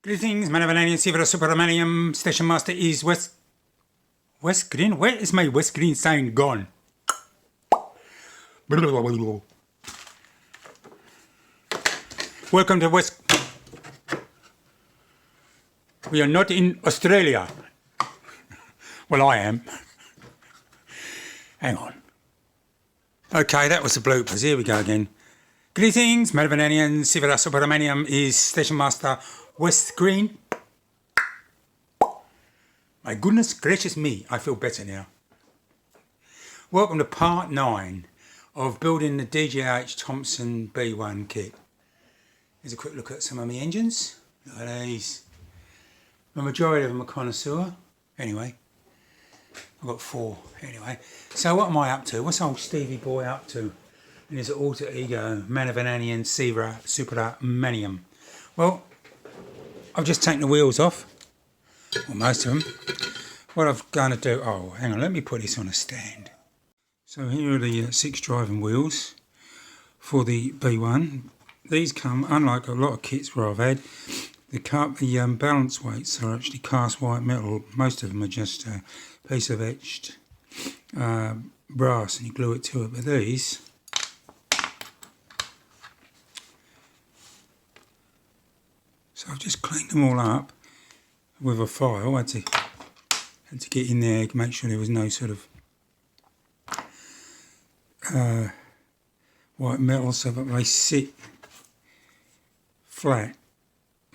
Greetings, Manavananian Sivra Supermanium. Station Master is West Green. Where is my West Green sign gone? Welcome to West. We are not in Australia. Well, I am. Hang on. Okay, that was the bloopers. Here we go again. Greetings, Manavananian Sivra Supermanium is Station Master West Green. My goodness gracious me, I feel better now. Welcome to part 9 of building the DJH Thompson B1 kit. Here's a quick look at some of my engines. Look at these. The majority of them are connoisseur. Anyway, I've got 4 anyway. So what am I up to? What's old Stevie boy up to? And his alter ego, Manavananian Sivra Supermanium. Well, I've just taken the wheels off, or most of them. What I'm going to do, oh, hang on, let me put this on a stand. So here are the 6 driving wheels for the B1. These come, unlike a lot of kits where I've had, the balance weights are actually cast white metal. Most of them are just a piece of etched brass and you glue it to it. But these, so I've just cleaned them all up with a file. I had to get in there to make sure there was no sort of white metal, so that they sit flat,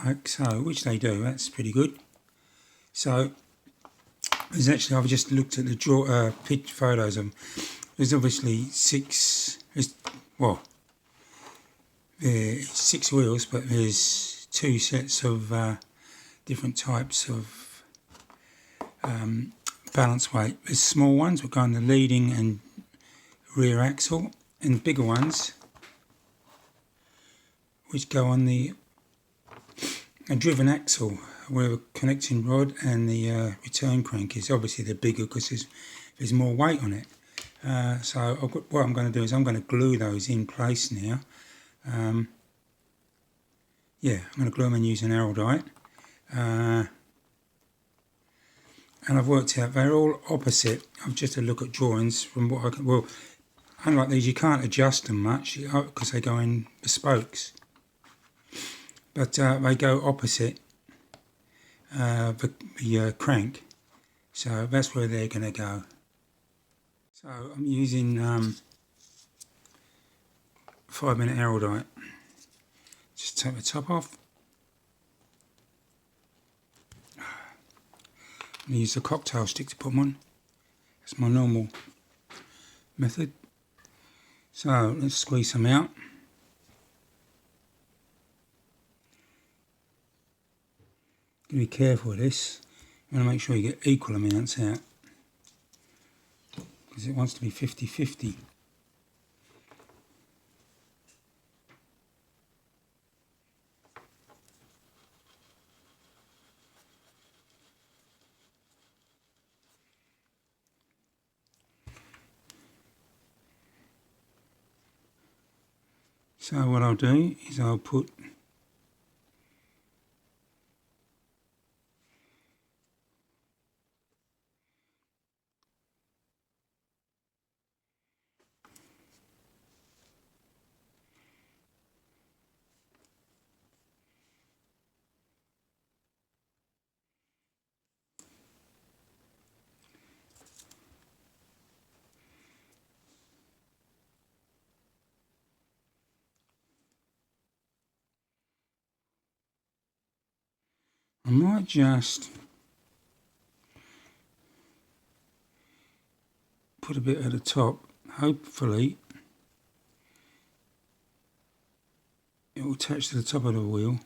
like so, which they do. That's pretty good. So there's actually, I've just looked at the picture photos of them. There's obviously 6. Well, there's 6 wheels, but there's 2 sets of different types of balance weight. There's small ones which go on the leading and rear axle, and bigger ones which go on the driven axle where the connecting rod and the return crank is. Obviously they're bigger because there's more weight on it. So what I'm going to do is I'm going to glue those in place now. Yeah, I'm going to glue them in using araldite. And I've worked out they're all opposite. I've just had a look at drawings from what I can. Well, unlike these, you can't adjust them much because they go in the spokes. But they go opposite the crank. So that's where they're going to go. So I'm using 5-minute araldite. Just take the top off. I'm going to use the cocktail stick to put them on. That's my normal method. So let's squeeze some out. Be careful with this. You want to make sure you get equal amounts out, because it wants to be 50-50. So what I'll do is I'll put I might just put a bit at the top. Hopefully it will attach to the top of the wheel.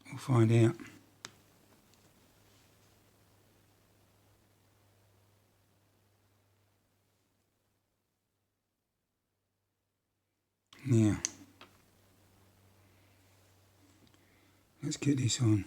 We'll find out. Now, let's get this on.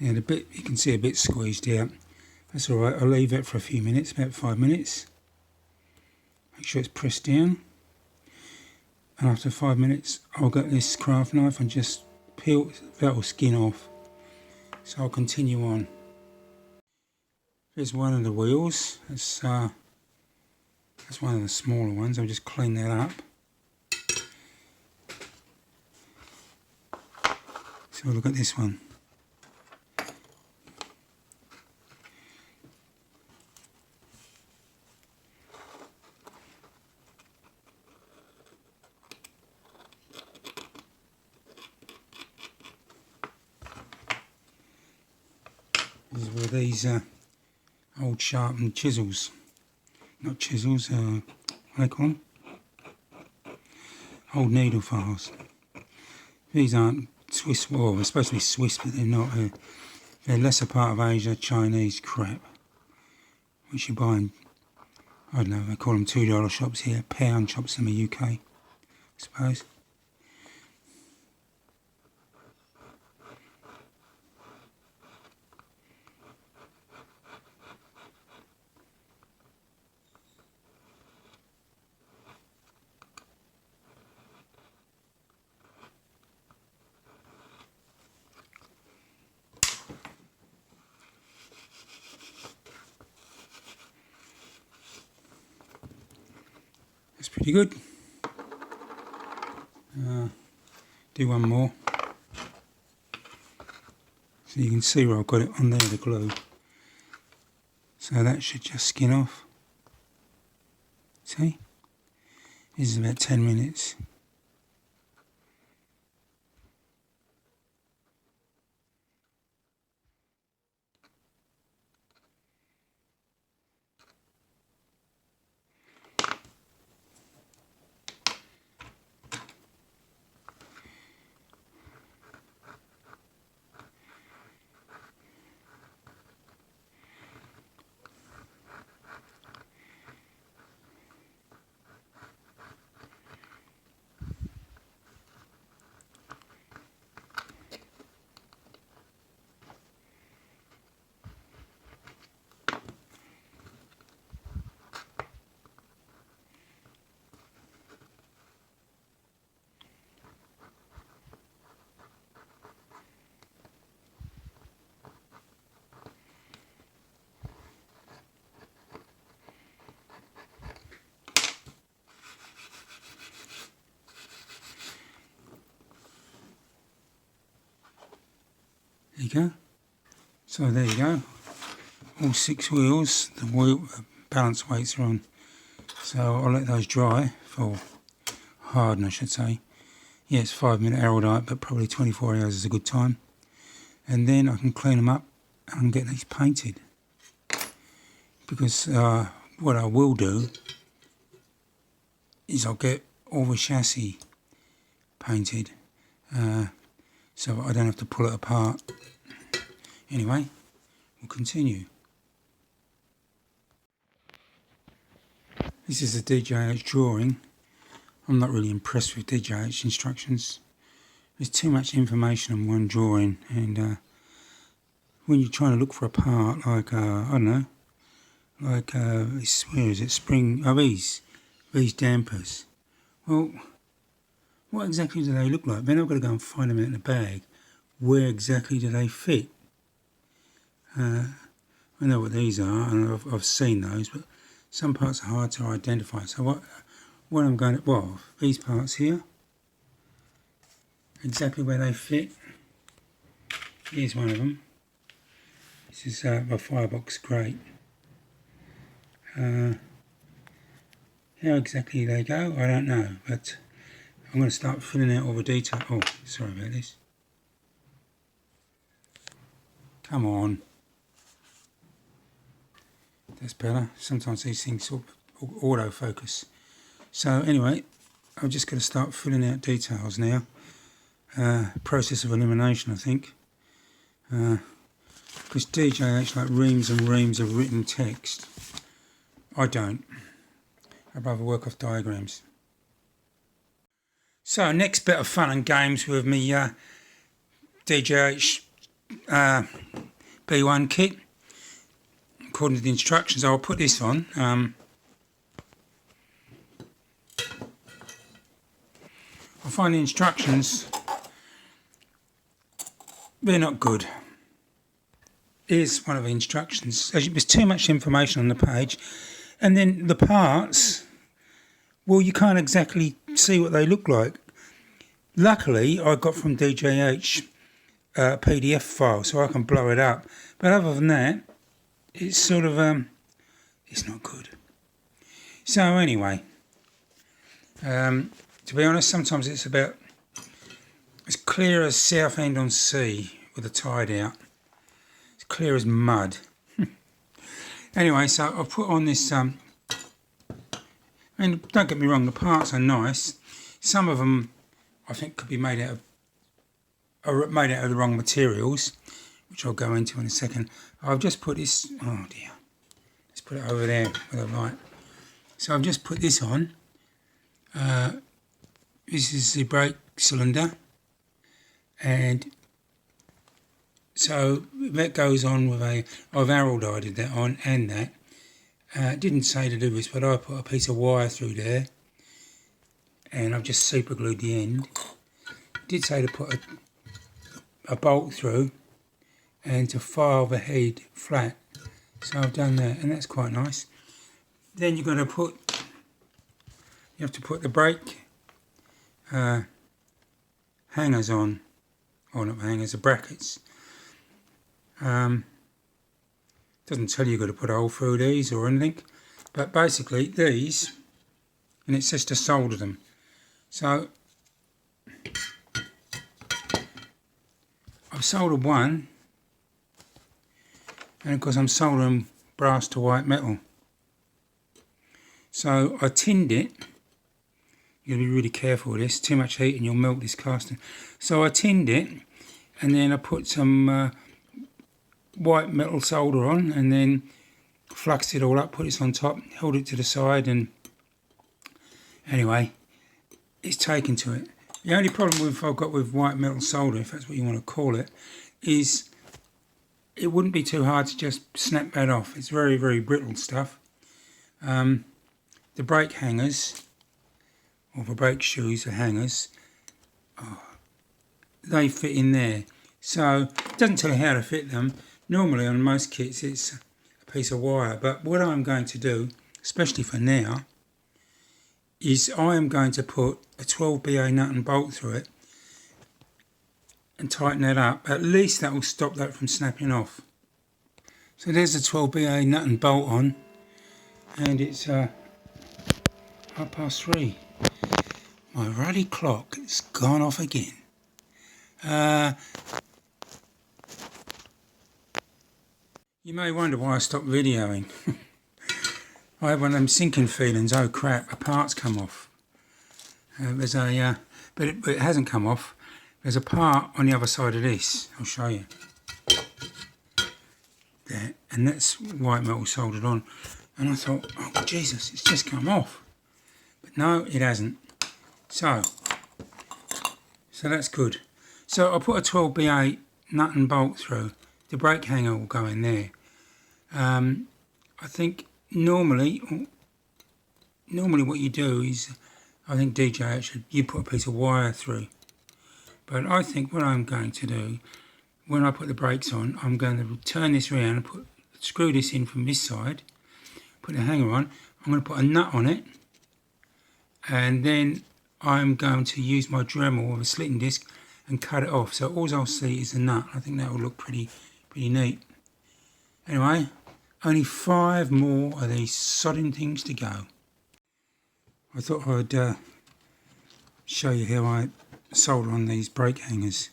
Yeah, the bit you can see a bit squeezed out. That's alright, I'll leave it for a few minutes, about 5 minutes. Make sure it's pressed down. And after 5 minutes, I'll get this craft knife and just peel that or skin off. So I'll continue on. Here's one of the wheels. That's one of the smaller ones. I'll just clean that up. So look at this one. This is where these old sharpened chisels, not chisels, what do they call them? Old needle files. These aren't Swiss, well, they're supposed to be Swiss, but they're not. They're lesser part of Asia, Chinese crap, which you buy in, I don't know, they call them $2 shops here, pound shops in the UK, I suppose. That's pretty good. Do one more. So you can see where I've got it on there, the glue. So that should just skin off. See? This is about 10 minutes. There you go. So there you go. All 6 wheels, the wheel balance weights are on. So I'll let those dry, for harden I should say. Yeah, it's 5-minute aerolite, but probably 24 hours is a good time. And then I can clean them up and get these painted. Because what I will do is I'll get all the chassis painted, so I don't have to pull it apart. Anyway, we'll continue. This is a DJH drawing. I'm not really impressed with DJH instructions. There's too much information on one drawing, and when you're trying to look for a part, like, I don't know, like, where is it, spring, oh, these dampers. Well, what exactly do they look like? Then I've got to go and find them in the bag. Where exactly do they fit? I know what these are, and I've seen those, but some parts are hard to identify. So what I'm going to, well, these parts here, exactly where they fit. Here's one of them. This is a firebox grate. How exactly they go, I don't know, but I'm going to start filling out all the detail. Oh, sorry about this. Come on. That's better. Sometimes these things sort of autofocus. So anyway, I'm just going to start filling out details now. Process of elimination, I think. Because DJH like reams and reams of written text. I don't. I'd rather work off diagrams. So next bit of fun and games with me DJH B1 kit. According to the instructions, I'll put this on. I find the instructions, they're not good. Here's one of the instructions. There's too much information on the page, and then the parts, well, you can't exactly see what they look like. Luckily, I got from DJH a PDF file, so I can blow it up. But other than that, it's sort of, it's not good. So anyway, to be honest, sometimes it's about as clear as Southend-on-Sea with the tide out. It's clear as mud. Anyway, so I've put on this, and don't get me wrong, the parts are nice. Some of them I think could be made out of the wrong materials, which I'll go into in a second. I've just put this, oh dear, let's put it over there with the light. So I've just put this on. This is the brake cylinder, and so that goes on with I've araldite that on and that. It didn't say to do this, but I put a piece of wire through there, and I've just super glued the end. It did say to put a bolt through and to file the head flat, so I've done that, and that's quite nice. Then you have to put the brake hangers on, or not hangers, the brackets. Doesn't tell you you've got to put a hole through these or anything, but basically these, and it says to solder them. So I've soldered one, and of course I'm soldering brass to white metal. So I tinned it. You've got to be really careful with this. Too much heat and you'll melt this casting. So I tinned it, and then I put some white metal solder on, and then fluxed it all up, put this on top, held it to the side, and anyway, it's taken to it. The only problem I've got with white metal solder, if that's what you want to call it, is it wouldn't be too hard to just snap that off. It's very, very brittle stuff. The brake hangers, or the brake shoes, the hangers, they fit in there. So it doesn't tell you how to fit them. Normally on most kits it's a piece of wire, but what I'm going to do, especially for now, is I am going to put a 12BA nut and bolt through it and tighten that up. At least that will stop that from snapping off. So there's the 12BA nut and bolt on, and it's 3:30. My ruddy clock has gone off again. You may wonder why I stopped videoing. I have one of them sinking feelings. Oh crap, a part's come off. There's a, but it hasn't come off. There's a part on the other side of this. I'll show you. There, and that's white metal soldered on. And I thought, oh Jesus, it's just come off. But no, it hasn't. So that's good. So I put a 12BA nut and bolt through. The brake hanger will go in there. I think normally what you do is, I think DJH, you put a piece of wire through. But I think what I'm going to do, when I put the brakes on, I'm going to turn this around and screw this in from this side, put the hanger on. I'm going to put a nut on it, and then I'm going to use my Dremel with a slitting disc and cut it off. So all I'll see is the nut. I think that will look pretty neat. Anyway, only 5 more of these sodding things to go. I thought I'd show you how I solder on these brake hangers.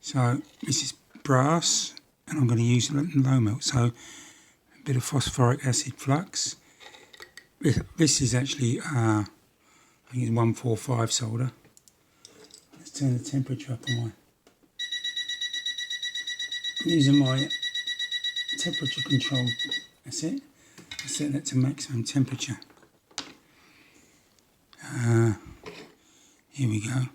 So this is brass, and I'm going to use low melt. So a bit of phosphoric acid flux. This is actually, I think it's 145 solder. Let's turn the temperature up on I'm using my temperature control. That's it. I set that to maximum temperature. Here we go.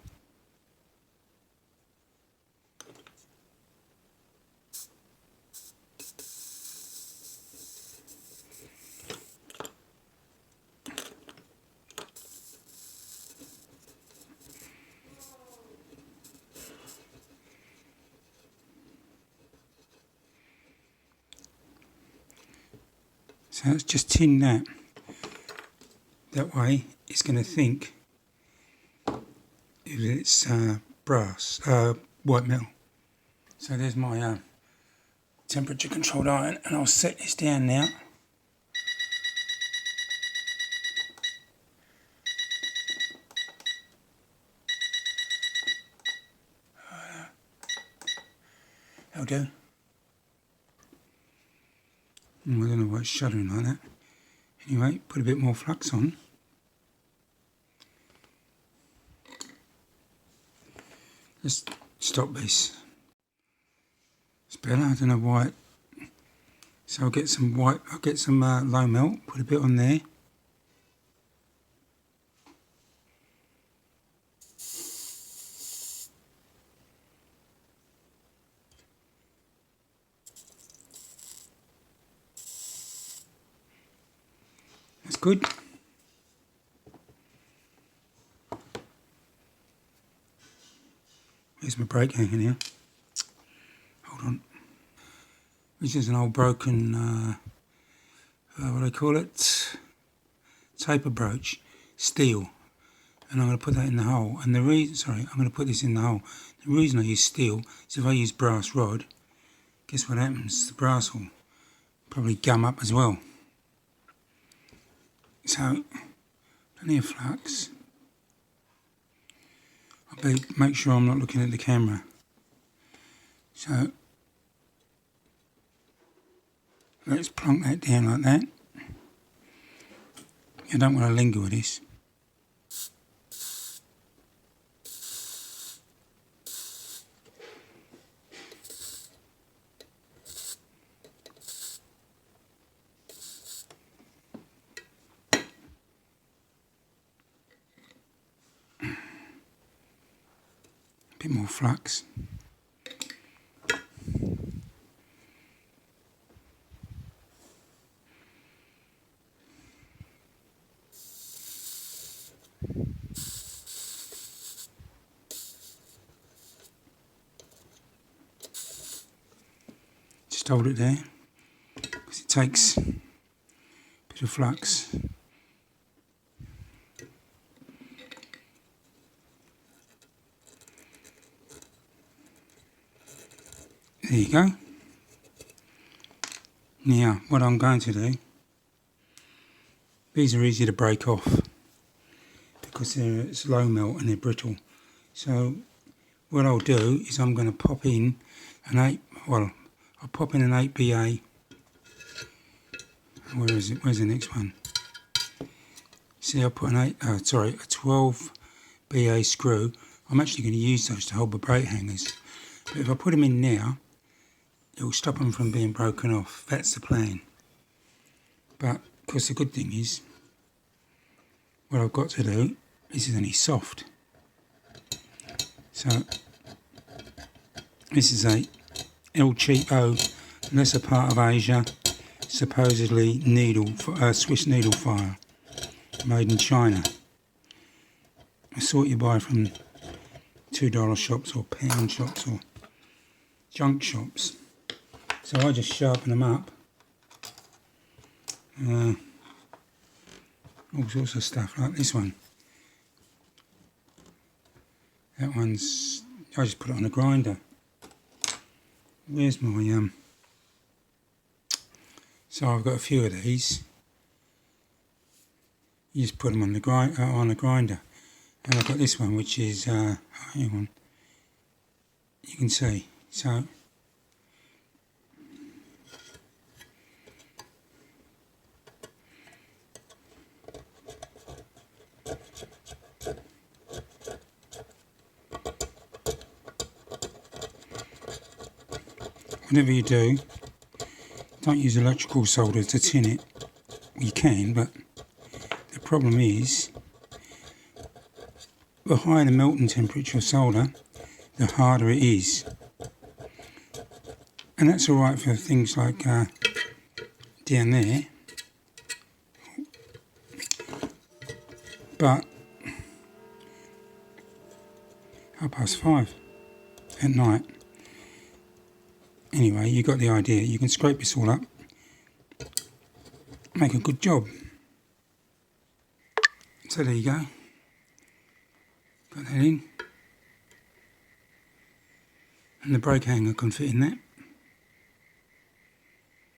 So let's just tin that. That way it's going to think if it's brass, white metal. So there's my temperature controlled iron, and I'll set this down now. That'll do. I don't know why it's shuddering like that. Anyway, put a bit more flux on. Let's stop this. It's better, I don't know why. So I'll get some white, I'll get some low melt, put a bit on there. That's good. There's my brake hanging here. Hold on. This is an old broken, what do they call it? Taper brooch, steel. And I'm going to put that in the hole. And the reason, I'm going to put this in the hole. The reason I use steel is if I use brass rod, guess what happens? The brass will probably gum up as well. So, plenty of flux. I'll make sure I'm not looking at the camera. So, let's plonk that down like that. I don't want to linger with this. A bit more flux. Just hold it there, because it takes a bit of flux. There you go. Now, what I'm going to do, these are easy to break off because it's low melt and they're brittle. So what I'll do is I'm going to pop in an I'll pop in an 8BA. Where is it? Where's the next one? See, I'll put a 12BA screw. I'm actually going to use those to hold the brake hangers. But if I put them in now, it will stop them from being broken off. That's the plan. But, of course, the good thing is, what I've got to do, this is only soft. So, this is a El Cheapo, lesser part of Asia, supposedly Swiss needle file, made in China. A sort you buy from $2 shops or pound shops or junk shops. So I just sharpen them up. All sorts of stuff like this one. That one's, I just put it on a grinder. Where's my, so I've got a few of these. You just put them on the on a grinder. And I've got this one which is, hang on, you can see, so whatever you do, don't use electrical solder to tin it. You can, but the problem is, the higher the melting temperature of solder, the harder it is. And that's alright for things like down there. But 5:30 at night. Anyway, you got the idea. You can scrape this all up make a good job. So there you go. Got that in. And the brake hanger can fit in that.